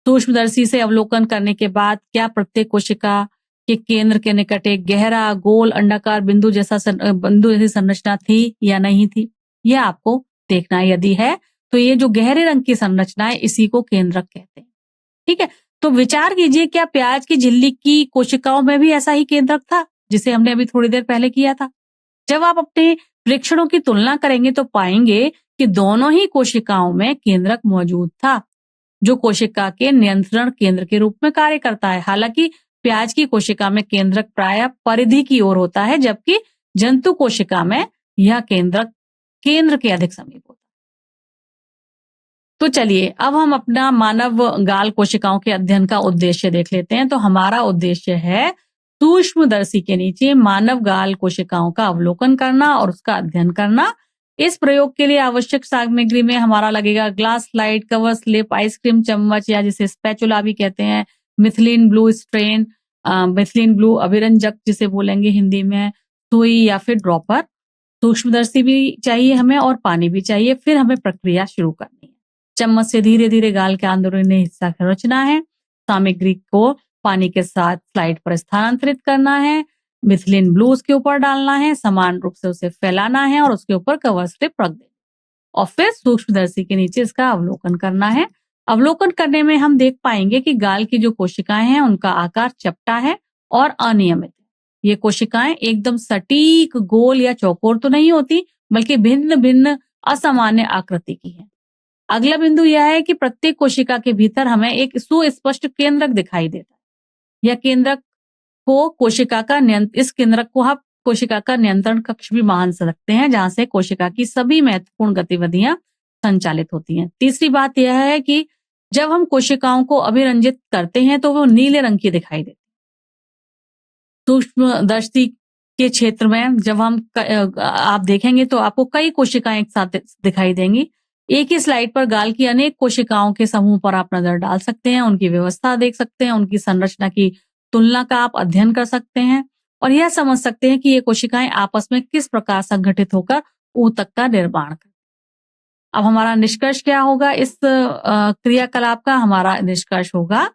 सूक्ष्मदर्शी से अवलोकन करने के बाद क्या प्रत्येक कोशिका के केंद्र के निकट एक गहरा गोल अंडाकार बिंदु जैसी संरचना थी या नहीं थी, यह आपको देखना है। यदि है तो ये जो गहरे रंग की संरचना है इसी को केंद्रक कहते हैं। ठीक है? तो विचार कीजिए, क्या प्याज की झिल्ली की कोशिकाओं में भी ऐसा ही केंद्रक था जिसे हमने अभी थोड़ी देर पहले किया था? जब आप अपने परीक्षणों की तुलना करेंगे तो पाएंगे कि दोनों ही कोशिकाओं में केंद्रक मौजूद था, जो कोशिका के नियंत्रण केंद्र के रूप में कार्य करता है। हालांकि प्याज की कोशिका में केंद्रक प्रायः परिधि की ओर होता है, जबकि जंतु कोशिका में यह केंद्रक केंद्र के अधिक समीप होता है। तो चलिए अब हम अपना मानव गाल कोशिकाओं के अध्ययन का उद्देश्य देख लेते हैं। तो हमारा उद्देश्य है सूक्ष्मदर्शी के नीचे मानव गाल कोशिकाओं का अवलोकन करना और उसका अध्ययन करना। इस प्रयोग के लिए आवश्यक सामग्री में हमारा लगेगा glass slide, cover slip, ice cream चम्मच या जिसे स्पैचुला भी कहते हैं, methylene blue strain, methylene blue अभिरंजक जिसे बोलेंगे हिंदी में, सुई या फिर ड्रॉपर। सूक्ष्मदर्शी भी चाहिए हमें और पानी भी चाहिए। फिर हमें प्रक्रिया शुरू करनी है। चम्मच से धीरे धीरे गाल के अंदरूनी हिस्सा खरोचना है, सामग्री को पानी के साथ स्लाइड पर स्थानांतरित करना है, मिथिलीन ब्लू उसके ऊपर डालना है, समान रूप से उसे फैलाना है और उसके ऊपर कवर स्लिप रख देना और फिर सूक्ष्मदर्शी के नीचे इसका अवलोकन करना है। अवलोकन करने में हम देख पाएंगे कि गाल की जो कोशिकाएं हैं उनका आकार चपटा है और अनियमित है। ये कोशिकाएं एकदम सटीक गोल या चौकोर तो नहीं होती, बल्कि भिन्न भिन्न असामान्य आकृति की है। अगला बिंदु यह है कि प्रत्येक कोशिका के भीतर हमें एक सुस्पष्ट केंद्रक दिखाई देता है। यह केंद्रक को कोशिका का इस केंद्रक को आप कोशिका का नियंत्रण कक्ष भी मान सकते हैं, जहां से कोशिका की सभी महत्वपूर्ण गतिविधियां संचालित होती हैं। तीसरी बात यह है कि जब हम कोशिकाओं को अभिरंजित करते हैं तो वो नीले रंग की दिखाई देती है। सूक्ष्मदर्शी के क्षेत्र में जब हम आप देखेंगे तो आपको कई कोशिकाएं एक साथ दिखाई देंगी। एक ही स्लाइड पर गाल की अनेक कोशिकाओं के समूह पर आप नजर डाल सकते हैं, उनकी व्यवस्था देख सकते हैं, उनकी संरचना की तुलना का आप अध्ययन कर सकते हैं और यह समझ सकते हैं कि ये कोशिकाएं आपस में किस प्रकार संगठित होकर ऊतक का निर्माण करती हैं। अब हमारा निष्कर्ष क्या होगा इस क्रियाकलाप का? हमारा निष्कर्ष होगा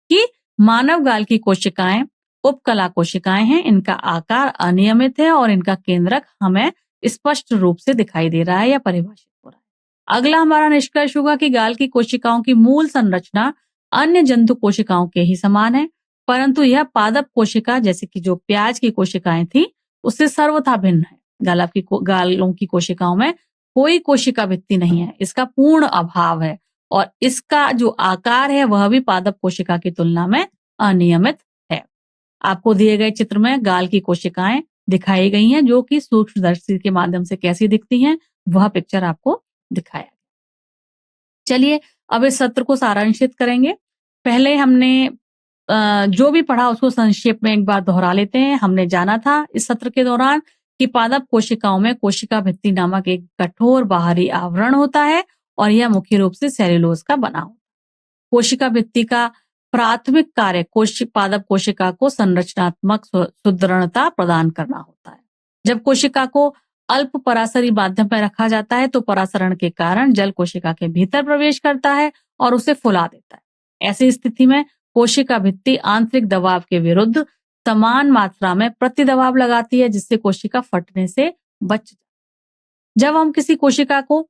कि मानव गाल की कोशिकाएं उपकला कोशिकाएं हैं। इनका आकार अनियमित है और इनका केंद्रक हमें स्पष्ट रूप से दिखाई दे रहा है या परिभाषित हो रहा है। अगला हमारा निष्कर्ष होगा कि गाल की कोशिकाओं की मूल संरचना अन्य जंतु कोशिकाओं के ही समान है, परंतु यह पादप कोशिका जैसे कि जो प्याज की कोशिकाएं थी उससे सर्वथा भिन्न है। गालों की कोशिकाओं में कोई कोशिका भित्ति नहीं है, इसका पूर्ण अभाव है और इसका जो आकार है वह भी पादप कोशिका की तुलना में अनियमित है। आपको दिए गए चित्र में गाल की कोशिकाएं दिखाई गई हैं, जो कि सूक्ष्मदर्शी के माध्यम से कैसी दिखती हैं वह पिक्चर आपको दिखाया गया। चलिए अब इस सत्र को सारांशित करेंगे। पहले हमने जो भी पढ़ा उसको संक्षेप में एक बार दोहरा लेते हैं। हमने जाना था इस सत्र के दौरान कि पादप कोशिकाओं में कोशिका भित्ति नामक एक कठोर बाहरी आवरण होता है और यह मुख्य रूप से सेल्यूलोज का बना होता है। कोशिका भित्ति का प्राथमिक कार्य पादप कोशिका को संरचनात्मक सुदृढ़ता प्रदान करना होता है। जब कोशिका को अल्प परासरी माध्यम में रखा जाता है तो परासरण के कारण जल कोशिका के भीतर प्रवेश करता है और उसे फुला देता है। ऐसी स्थिति में कोशिका भित्ति आंतरिक दबाव के विरुद्ध समान मात्रा में प्रति दबाव लगाती है, जिससे कोशिका फटने से बच। जब हम किसी कोशिका को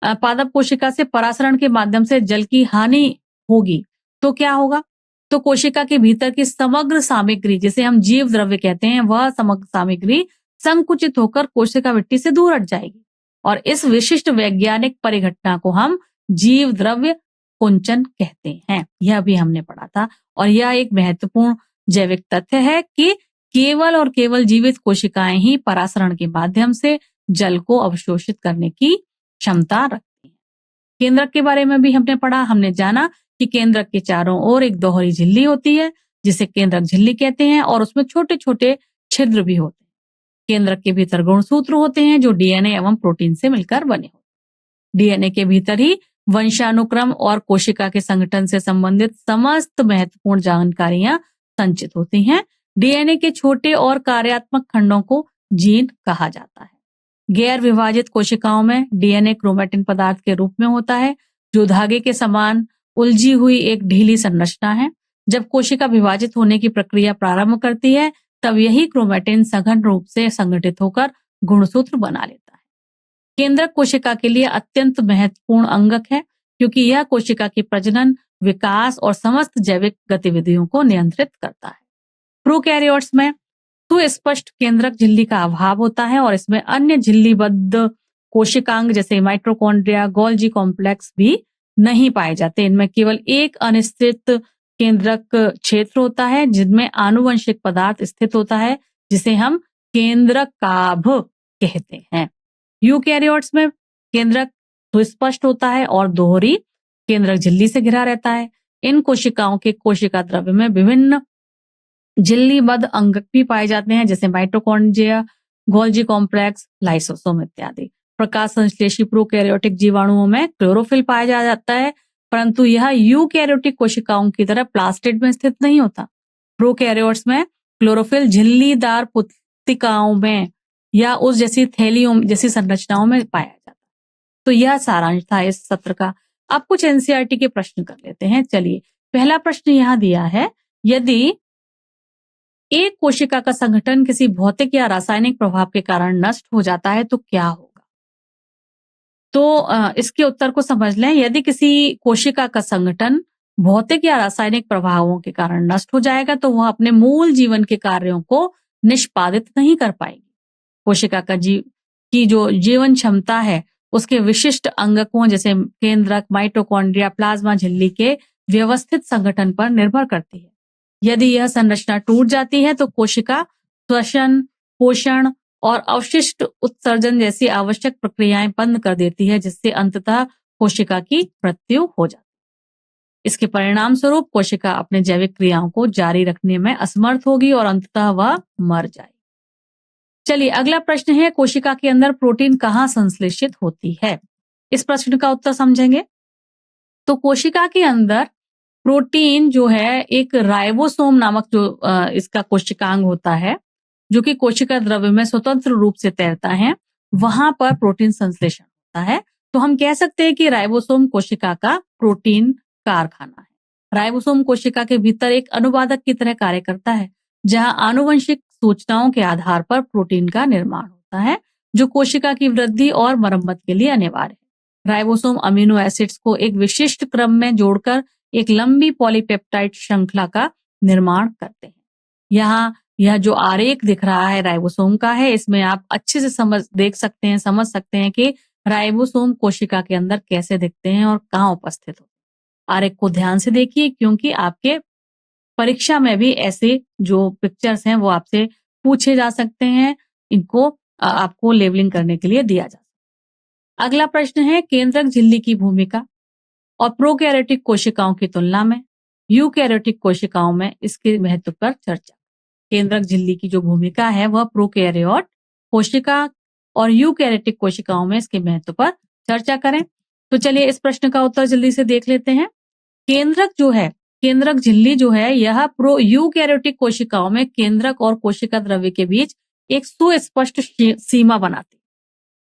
पादप कोशिका से परासरण के माध्यम से जल की हानि होगी तो क्या होगा? तो कोशिका के भीतर की समग्र सामग्री, जिसे हम जीव द्रव्य कहते हैं, वह समग्र सामग्री संकुचित होकर कोशिका भित्ति से दूर हट जाएगी और इस विशिष्ट वैज्ञानिक परिघटना को हम जीव द्रव्य कुंचन कहते हैं। यह भी हमने पढ़ा था और यह एक महत्वपूर्ण जैविक तथ्य है कि केवल और केवल जीवित कोशिकाएं ही परासरण के माध्यम से जल को अवशोषित करने की क्षमता रखती हैं। केंद्रक के बारे में भी हमने पढ़ा। हमने जाना कि केंद्रक के चारों ओर एक दोहरी झिल्ली होती है जिसे केंद्रक झिल्ली कहते हैं और उसमें छोटे छोटे छिद्र भी होते हैं। केंद्रक के भीतर गुणसूत्र होते हैं जो डीएनए एवं प्रोटीन से मिलकर बने होते हैं। डीएनए के भीतर ही वंशानुक्रम और कोशिका के संगठन से संबंधित समस्त महत्वपूर्ण जानकारियां संचित होती हैं। डीएनए के छोटे और कार्यात्मक खंडों को जीन कहा जाता है। गैर विभाजित कोशिकाओं में डीएनए क्रोमैटिन पदार्थ के रूप में होता है, जो धागे के समान उलझी हुई एक ढीली संरचना है। जब कोशिका विभाजित होने की प्रक्रिया प्रारंभ करती है तब यही क्रोमैटिन सघन रूप से संगठित होकर गुणसूत्र बना लेता है। केंद्रक कोशिका के लिए अत्यंत महत्वपूर्ण अंगक है क्योंकि यह कोशिका की प्रजनन, विकास और समस्त जैविक गतिविधियों को नियंत्रित करता है। प्रोकैरियोट्स में सुस्पष्ट केंद्रक झिल्ली का अभाव होता है और इसमें अन्य झिल्लीबद्ध कोशिकांग जैसे माइटोकॉन्ड्रिया, गोल्जी कॉम्प्लेक्स भी नहीं पाए जाते। इनमें केवल एक अनिश्चित केंद्रक क्षेत्र होता है जिनमें आनुवंशिक पदार्थ स्थित होता है, जिसे हम केंद्रकाभ कहते हैं। यूकैरियोट्स में केंद्रक सुस्पष्ट होता है और दोहरी केंद्रक झिल्ली से घिरा रहता है। इन कोशिकाओं के कोशिका द्रव्य में विभिन्न झिल्लीबद्ध अंगक भी पाए जाते हैं जैसे माइटोकॉन्ड्रिया, गोल्जी कॉम्प्लेक्स, लाइसोसोम इत्यादि। प्रकाश संश्लेषी प्रोकैरियोटिक जीवाणुओं में क्लोरोफिल पाया जाता है, परंतु यह यूकैरियोटिक कोशिकाओं की तरह प्लास्टिड में स्थित नहीं होता। प्रोकैरियोट्स में क्लोरोफिल झिल्लीदार पुत्तिकाओं में या उस जैसी थैलियों जैसी संरचनाओं में पाया जाता है। तो यह सारांश था इस सत्र का। अब कुछ एनसीईआरटी के प्रश्न कर लेते हैं। चलिए, पहला प्रश्न यहाँ दिया है, यदि एक कोशिका का संगठन किसी भौतिक या रासायनिक प्रभाव के कारण नष्ट हो जाता है तो क्या होगा? तो इसके उत्तर को समझ लें। यदि किसी कोशिका का संगठन भौतिक या रासायनिक प्रभावों के कारण नष्ट हो जाएगा तो वह अपने मूल जीवन के कार्यों को निष्पादित नहीं कर पाएगी। कोशिका की जो जीवन क्षमता है उसके विशिष्ट अंगकों जैसे केंद्रक, माइटोकॉन्ड्रिया, प्लाज्मा झिल्ली के व्यवस्थित संगठन पर निर्भर करती है। यदि यह संरचना टूट जाती है तो कोशिका श्वसन, पोषण और अवशिष्ट उत्सर्जन जैसी आवश्यक प्रक्रियाएं बंद कर देती है, जिससे अंततः कोशिका की मृत्यु हो जाती है। इसके परिणाम स्वरूप कोशिका अपने जैविक क्रियाओं को जारी रखने में असमर्थ होगी और अंततः वह मर जाएगी। चलिए अगला प्रश्न है, कोशिका के अंदर प्रोटीन कहाँ संश्लेषित होती है? इस प्रश्न का उत्तर समझेंगे। तो कोशिका के अंदर प्रोटीन जो है एक राइबोसोम नामक जो इसका कोशिकांग होता है, जो कि कोशिका द्रव्य में स्वतंत्र रूप से तैरता है, वहां पर प्रोटीन संश्लेषण होता है। तो हम कह सकते हैं कि राइबोसोम कोशिका का प्रोटीन कारखाना है। राइबोसोम कोशिका के भीतर एक अनुवादक की तरह कार्य करता है, जहां आनुवंशिक सूचनाओं के आधार पर प्रोटीन का निर्माण होता है, जो कोशिका की वृद्धि और मरम्मत के लिए अनिवार्य है। राइबोसोम अमीनो एसिड्स को एक विशिष्ट क्रम में जोड़कर एक लंबी पॉलीपेप्टाइड श्रृंखला का निर्माण करते हैं। यहाँ यह जो आरेख दिख रहा है राइबोसोम का है, इसमें आप अच्छे से समझ सकते हैं कि राइबोसोम कोशिका के अंदर कैसे दिखते हैं और कहाँ उपस्थित होते हैं। आरेख को ध्यान से देखिए, क्योंकि आपके परीक्षा में भी ऐसे जो पिक्चर्स हैं वो आपसे पूछे जा सकते हैं। इनको आपको लेबलिंग करने के लिए दिया जा सकता है। अगला प्रश्न है, केंद्रक झिल्ली की भूमिका और प्रोकैरियोटिक कोशिकाओं की तुलना में यूकैरियोटिक कोशिकाओं में इसके महत्व पर चर्चा। केंद्रक झिल्ली की जो भूमिका है वह प्रोकैरियोट कोशिका और यूकैरियोटिक कोशिकाओं में इसके महत्व पर चर्चा करें। तो चलिए इस प्रश्न का उत्तर जल्दी से देख लेते हैं। केंद्रक झिल्ली जो है यह यूकैरियोटिक कोशिकाओं में केंद्रक और कोशिका द्रव्य के बीच एक सुस्पष्ट सीमा बनाती है।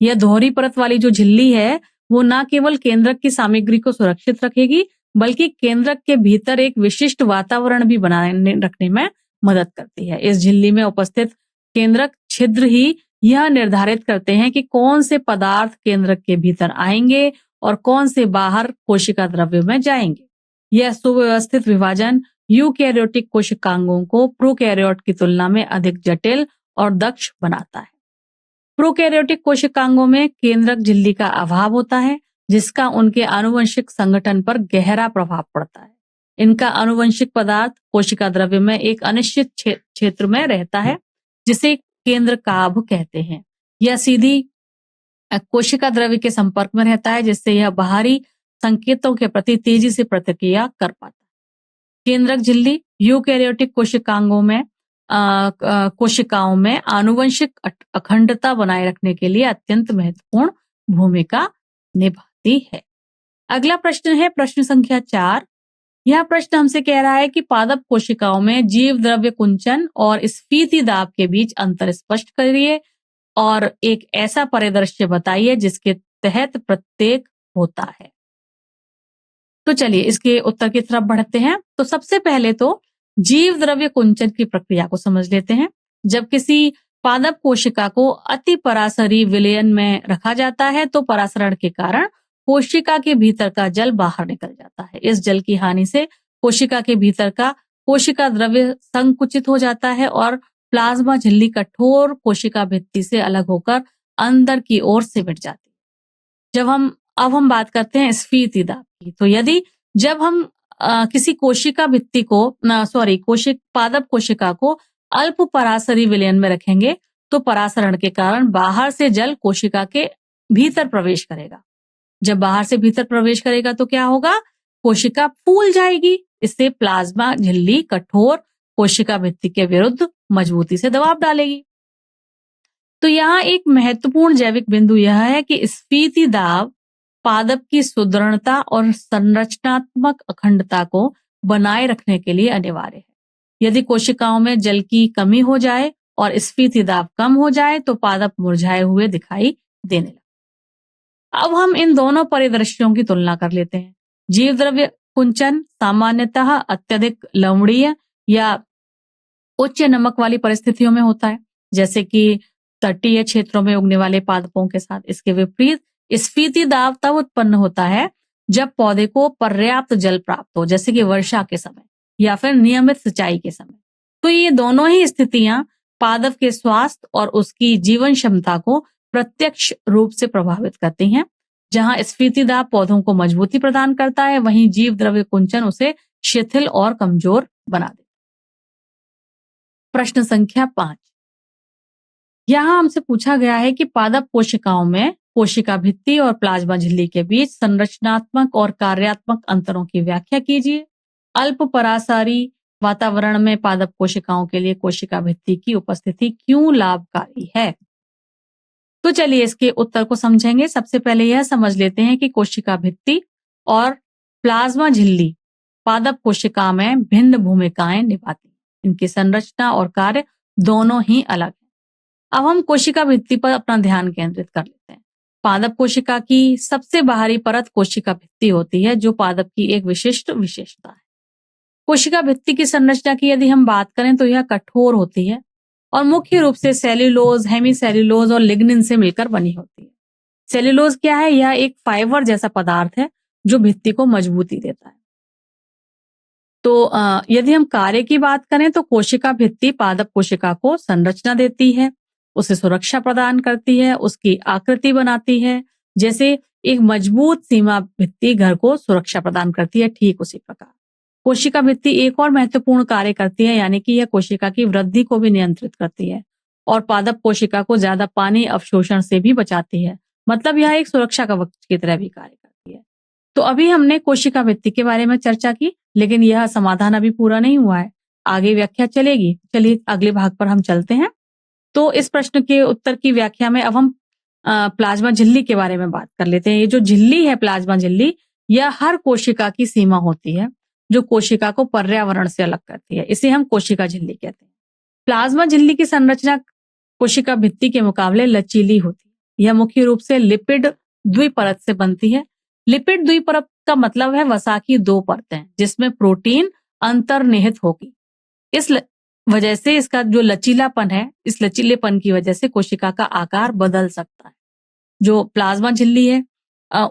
यह दोहरी परत वाली जो झिल्ली है वो न केवल केंद्रक की सामग्री को सुरक्षित रखेगी, बल्कि केंद्रक के भीतर एक विशिष्ट वातावरण भी बनाए रखने में मदद करती है। इस झिल्ली में उपस्थित केंद्रक छिद्र ही यह निर्धारित करते हैं कि कौन से पदार्थ केंद्रक के भीतर आएंगे और कौन से बाहर कोशिका द्रव्य में जाएंगे। यह सुव्यवस्थित विभाजन यूकैरियोटिक कोशिकांगों को प्रोकैरियोट की तुलना में अधिक जटिल और दक्ष बनाता है। प्रोकैरियोटिक कोशिकांगों में केंद्रक झिल्ली का अभाव होता है, जिसका उनके आनुवंशिक संगठन पर गहरा प्रभाव पड़ता है। इनका आनुवंशिक पदार्थ कोशिका द्रव्य में एक अनिश्चित क्षेत्र में रहता है, जिसे केंद्र काभ कहते हैं। यह सीधी कोशिका द्रव्य के संपर्क में रहता है, जिससे यह बाहरी संकेतों के प्रति तेजी से प्रतिक्रिया कर पाता है। केंद्रक झिल्ली यूकैरियोटिक कोशिकाओं में आनुवंशिक अखंडता बनाए रखने के लिए अत्यंत महत्वपूर्ण भूमिका निभाती है। अगला प्रश्न है प्रश्न संख्या 4। यह प्रश्न हमसे कह रहा है कि पादप कोशिकाओं में जीव द्रव्य कुंचन और स्फीति दाब के बीच अंतर स्पष्ट करिए और एक ऐसा परिदृश्य बताइए जिसके तहत प्रत्येक होता है। तो चलिए इसके उत्तर की तरफ बढ़ते हैं। तो सबसे पहले तो जीव द्रव्य कुंचन की प्रक्रिया को समझ लेते हैं। जब किसी पादप कोशिका को अति परासरी विलयन में रखा जाता है तो परासरण के कारण कोशिका के भीतर का जल बाहर निकल जाता है। इस जल की हानि से कोशिका के भीतर का कोशिका द्रव्य संकुचित हो जाता है और प्लाज्मा झिल्ली कठोर कोशिका भित्ति से अलग होकर अंदर की ओर सिमट जाती है। अब हम बात करते हैं स्फीति दाब की। तो जब हम किसी कोशिका भित्ति को पादप कोशिका को अल्प परासरी विलयन में रखेंगे तो परासरण के कारण बाहर से जल कोशिका के भीतर प्रवेश करेगा। जब बाहर से भीतर प्रवेश करेगा तो क्या होगा? कोशिका फूल जाएगी। इससे प्लाज्मा झिल्ली कठोर कोशिका भित्ति के विरुद्ध मजबूती से दबाव डालेगी। तो यहाँ एक महत्वपूर्ण जैविक बिंदु यह है कि स्फीति दाब पादप की सुदृढ़ता और संरचनात्मक अखंडता को बनाए रखने के लिए अनिवार्य है। यदि कोशिकाओं में जल की कमी हो जाए और स्फीति दाब कम हो जाए तो पादप मुरझाए हुए दिखाई देने लगते। अब हम इन दोनों परिदृश्यों की तुलना कर लेते हैं। जीव द्रव्य कुंचन सामान्यतः अत्यधिक लवणीय या उच्च नमक वाली परिस्थितियों में होता है, जैसे कि तटीय क्षेत्रों में उगने वाले पादपों के साथ। इसके विपरीत स्फीति दाब तब उत्पन्न होता है जब पौधे को पर्याप्त जल प्राप्त हो, जैसे कि वर्षा के समय या फिर नियमित सिंचाई के समय। तो ये दोनों ही स्थितियां पादप के स्वास्थ्य और उसकी जीवन क्षमता को प्रत्यक्ष रूप से प्रभावित करती हैं। जहां स्फीति दाब पौधों को मजबूती प्रदान करता है, वहीं जीव द्रव्य कुंचन उसे शिथिल और कमजोर बना देता है। प्रश्न संख्या 5, यहाँ हमसे पूछा गया है कि पादप कोशिकाओं में कोशिका भित्ति और प्लाज्मा झिल्ली के बीच संरचनात्मक और कार्यात्मक अंतरों की व्याख्या कीजिए। अल्प परासारी वातावरण में पादप कोशिकाओं के लिए कोशिका भित्ति की उपस्थिति क्यों लाभकारी है? तो चलिए इसके उत्तर को समझेंगे। सबसे पहले यह समझ लेते हैं कि कोशिका भित्ति और प्लाज्मा झिल्ली पादप कोशिका में भिन्न भूमिकाएं निभाती हैं। इनकी संरचना और कार्य दोनों ही अलग हैं। अब हम कोशिका भित्ति पर अपना ध्यान केंद्रित कर लेते हैं। पादप कोशिका की सबसे बाहरी परत कोशिका भित्ति होती है, जो पादप की एक विशिष्ट विशेषता है। कोशिका भित्ति की संरचना की यदि हम बात करें तो यह कठोर होती है और मुख्य रूप से सेल्यूलोज, हेमीसेल्यूलोज और लिग्निन से मिलकर बनी होती है। सेल्यूलोज क्या है? यह एक फाइबर जैसा पदार्थ है जो भित्ति को मजबूती देता है। तो यदि हम कार्य की बात करें तो कोशिका भित्ति पादप कोशिका को संरचना देती है, उसे सुरक्षा प्रदान करती है, उसकी आकृति बनाती है। जैसे एक मजबूत सीमा भित्ति घर को सुरक्षा प्रदान करती है, ठीक उसी प्रकार कोशिका भित्ति एक और महत्वपूर्ण कार्य करती है, यानी कि यह कोशिका की वृद्धि को भी नियंत्रित करती है और पादप कोशिका को ज्यादा पानी अवशोषण से भी बचाती है। मतलब यह एक सुरक्षा कवच की तरह भी कार्य करती है। तो अभी हमने कोशिका भित्ति के बारे में चर्चा की, लेकिन यह समाधान अभी पूरा नहीं हुआ है, आगे व्याख्या चलेगी। चलिए अगले भाग पर हम चलते हैं। तो इस प्रश्न के उत्तर की व्याख्या में अब हम प्लाज्मा झिल्ली के बारे में बात कर लेते हैं। ये जो झिल्ली है प्लाज्मा झिल्ली, यह हर कोशिका की सीमा होती है जो कोशिका को पर्यावरण से अलग करती है। इसे हम कोशिका झिल्ली कहते हैं। प्लाज्मा झिल्ली की संरचना कोशिका भित्ति के मुकाबले लचीली होती है। यह मुख्य रूप से लिपिड द्विपरत से बनती है। लिपिड द्विपरत का मतलब है वसा की दो परतें जिसमें प्रोटीन अंतर्निहित होगी। इस वजह से इसका जो लचीलापन है, इस लचीलेपन की वजह से कोशिका का आकार बदल सकता है। जो प्लाज्मा झिल्ली है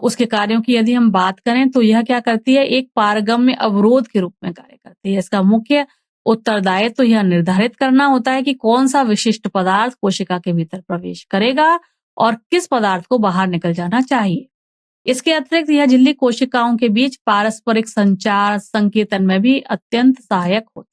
उसके कार्यों की यदि हम बात करें तो यह क्या करती है? एक पारगम्य अवरोध के रूप में कार्य करती है। इसका मुख्य उत्तरदायित्व तो यह निर्धारित करना होता है कि कौन सा विशिष्ट पदार्थ कोशिका के भीतर प्रवेश करेगा और किस पदार्थ को बाहर निकल जाना चाहिए। इसके अतिरिक्त यह झिल्ली कोशिकाओं के बीच पारस्परिक संचार संकेतन में भी अत्यंत सहायक होती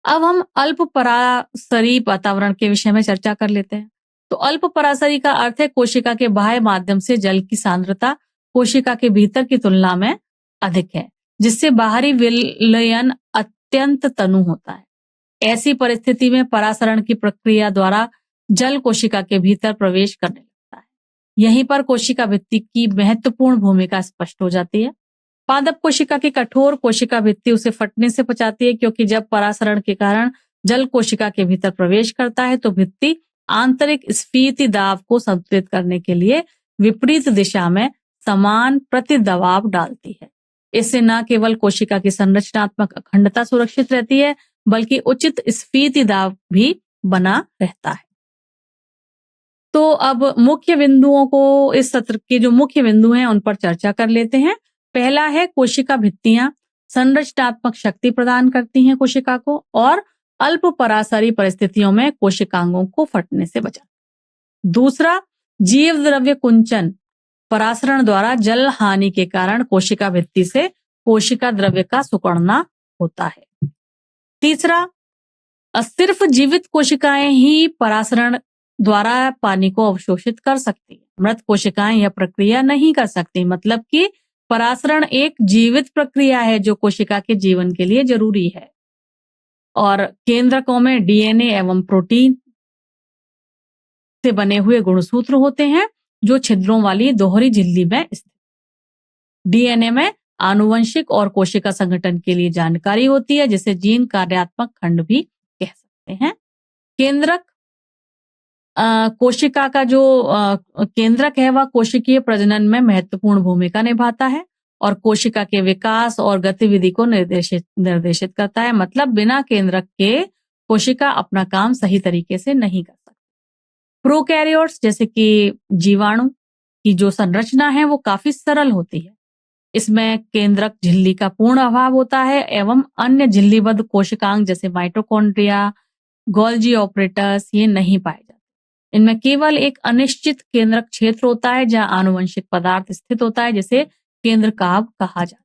है। अब हम अल्प परासरी वातावरण के विषय में चर्चा कर लेते हैं। तो अल्प परासरी का अर्थ है कोशिका के बाह्य माध्यम से जल की सांद्रता कोशिका के भीतर की तुलना में अधिक है, जिससे बाहरी विलयन अत्यंत तनु होता है। ऐसी परिस्थिति में परासरण की प्रक्रिया द्वारा जल कोशिका के भीतर प्रवेश करने लगता है। यहीं पर कोशिका भित्ति की महत्वपूर्ण भूमिका स्पष्ट हो जाती है। पादप कोशिका की कठोर कोशिका भित्ति उसे फटने से बचाती है, क्योंकि जब परासरण के कारण जल कोशिका के भीतर प्रवेश करता है तो भित्ति आंतरिक स्फीति दाब को संतुलित करने के लिए विपरीत दिशा में समान प्रतिदबाव डालती है। इससे न केवल कोशिका की संरचनात्मक अखंडता सुरक्षित रहती है, बल्कि उचित स्फीति दाब भी बना रहता है। तो अब मुख्य बिंदुओं को, इस सत्र के जो मुख्य बिंदु हैं उन पर चर्चा कर लेते हैं। पहला है कोशिका भित्तियां संरचनात्मक शक्ति प्रदान करती हैं कोशिका को और अल्प परासरी परिस्थितियों में कोशिकांगों को फटने से बचाती है। दूसरा, जीव द्रव्य कुंचन परासरण द्वारा जल हानि के कारण कोशिका भित्ति से कोशिका द्रव्य का सिकुड़ना होता है। तीसरा, सिर्फ जीवित कोशिकाएं ही परासरण द्वारा पानी को अवशोषित कर सकती है, मृत कोशिकाएं यह प्रक्रिया नहीं कर सकती। मतलब कि परासरण एक जीवित प्रक्रिया है जो कोशिका के जीवन के लिए जरूरी है। और केंद्रकों में डीएनए एवं प्रोटीन से बने हुए गुणसूत्र होते हैं जो छिद्रों वाली दोहरी झिल्ली में स्थित। डीएनए में आनुवंशिक और कोशिका संगठन के लिए जानकारी होती है, जिसे जीन कार्यात्मक खंड भी कह सकते हैं। केंद्रक कोशिका का जो केंद्रक है वह कोशिकीय प्रजनन में महत्वपूर्ण भूमिका निभाता है और कोशिका के विकास और गतिविधि को निर्देशित करता है। मतलब बिना केंद्रक के कोशिका अपना काम सही तरीके से नहीं कर सकती। प्रोकैरियोट्स जैसे कि जीवाणु की जो संरचना है वो काफी सरल होती है। इसमें केंद्रक झिल्ली का पूर्ण अभाव होता है एवं अन्य झिल्लीबद्ध कोशिकांग जैसे माइटोकॉन्ड्रिया, गोल्जी ऑपरेटर्स ये नहीं पाए जाते। इनमें केवल एक अनिश्चित केंद्रक क्षेत्र होता है जहां आनुवंशिक पदार्थ स्थित होता है, जिसे केंद्रकाभ कहा जाता है।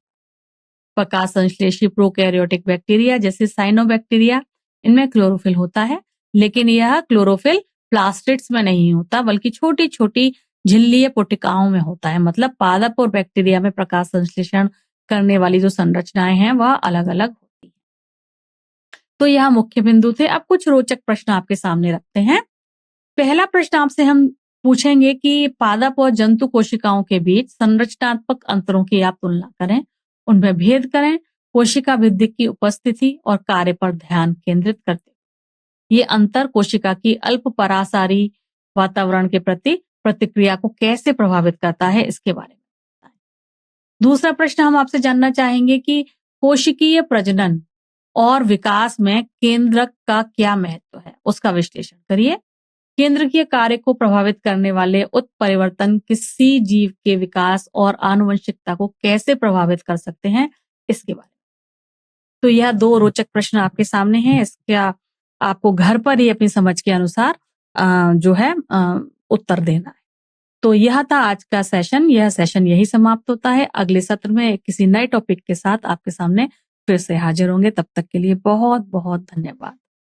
प्रकाश संश्लेषी प्रोकैरियोटिक बैक्टीरिया जैसे साइनोबैक्टीरिया, इनमें क्लोरोफिल होता है, लेकिन यह क्लोरोफिल प्लास्टिड्स में नहीं होता बल्कि छोटी छोटी झिल्लीय पुटिकाओं में होता है। मतलब पादप और बैक्टीरिया में प्रकाश संश्लेषण करने वाली जो संरचनाएं हैं वह अलग अलग होती है। तो यह मुख्य बिंदु थे। अब कुछ रोचक प्रश्न आपके सामने रखते हैं। पहला प्रश्न आपसे हम पूछेंगे कि पादप और जंतु कोशिकाओं के बीच संरचनात्मक अंतरों की आप तुलना करें, उनमें भेद करें, कोशिका वृद्धि की उपस्थिति और कार्य पर ध्यान केंद्रित करते। ये अंतर कोशिका की अल्प परासारी वातावरण के प्रति प्रतिक्रिया को कैसे प्रभावित करता है, इसके बारे में बताएं। दूसरा प्रश्न हम आपसे जानना चाहेंगे कि कोशिकीय प्रजनन और विकास में केंद्रक का क्या महत्व है, उसका विश्लेषण करिए। केंद्रकीय कार्य को प्रभावित करने वाले उत्परिवर्तन किसी जीव के विकास और आनुवंशिकता को कैसे प्रभावित कर सकते हैं, इसके बारे में। तो यह 2 रोचक प्रश्न आपके सामने हैं। इसका आपको घर पर ही अपनी समझ के अनुसार जो है उत्तर देना है। तो यह था आज का सेशन। यह सेशन यही समाप्त होता है। अगले सत्र में किसी नए टॉपिक के साथ आपके सामने फिर से हाजिर होंगे। तब तक के लिए बहुत बहुत धन्यवाद।